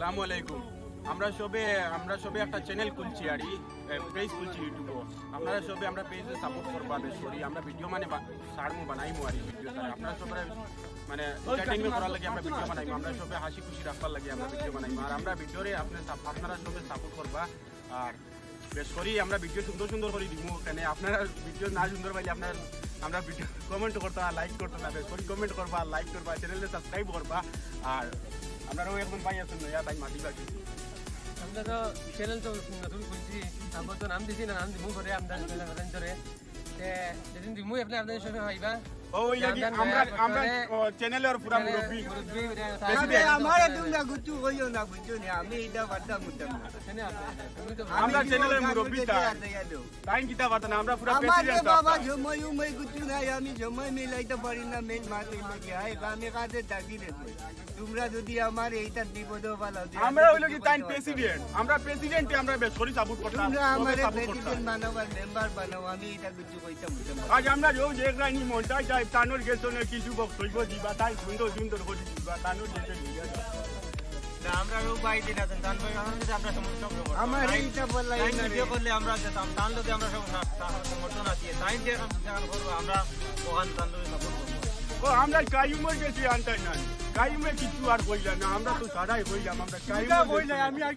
আসসালামু আলাইকুম। আমরা সবে একটা চ্যানেল খুলছি আর পেজ খুলছি ইউটিউবে। আপনারা সবে আমরা পেজে সাপোর্ট করবা বেশ করি। আমরা ভিডিও মানে সারমু বানাইমু আর ভিডিও তারা আপনারা সবাই মানে এন্টারটেইনমেন্ট করার লাগি আমরা ভিডিও বানাইমু। আমরা সবে হাসি খুশি রাখবার লাগি আমরা ভিডিও বানাইমু। আর আমরা ভিডিওরে আপনারা সবে সাপোর্ট করবা আর বেশ করি আমরা ভিডিও সুন্দর সুন্দর করে দিমু। এখানে আপনারা ভিডিও না সুন্দর পাইলে আমরা ভিডিও কমেন্ট করতে লাইক করতে না বেশ করি কমেন্ট করবা লাইক করবা চ্যানেলে সাবস্ক্রাইব করবা। আর আপনারাও একদম পাই আছেন নয়া তাই মাটি বাকি আমরা তো চ্যানেল তো নতুন খুলছি আমরা তো নাম দিছি না নাম দিমু করে আমরা চ্যানেল যেদিন দিমু আপনি আপনাদের সাথে হইবা ওই লাগি আমরা চ্যানেলের পুরা মুরব্বি আমারে তোমরা গুচু কইও না বুঝছো না আমি এটা বাড়তা মুতাম আমরা চ্যানেলের মুরব্বি তাই কিতা বাত না আমরা পুরা প্রেসিডেন্ট বাবা জমই গুচু নাই আমি জমই মিলাইতে পারি না মেল মারতে লাগি আই আমি কাছে ডাকি রে তোমরা যদি আমার এইটা বিপদ বালাও আমরা হইলো কি তাই প্রেসিডেন্ট আমরা প্রেসিডেন্টে আমরা বেশ করি সাপোর্ট করতাম তোমরা আমারে প্রেসিডেন্ট বানাও আর মেম্বার বানাও আমি এটা গুচু কইতা মুতাম আজ আমরা যে দেখলাই নি মনটাই যাই তানোর গেছনে কিছু বক্তব্য দিবা তাই সুন্দর সুন্দর করে দিবা তানোর যেতে নিয়ে যাও না আমরা রোগ বাই দিনা তান ভাই আমরা সমস্যা করব আমার এইটা বললাই না ভিডিও করলে আমরা যেতাম তান লোকে আমরা সব সমর্থন আছি তাই যে করব আমরা ওখান তান লোকে সাপোর্ট করব ও আমরা কাইমর গেছি আনতাই না কাইমে কিছু আর কইলা না আমরা তো সারাই কইলাম আমরা কাইমে কইলা আমি আর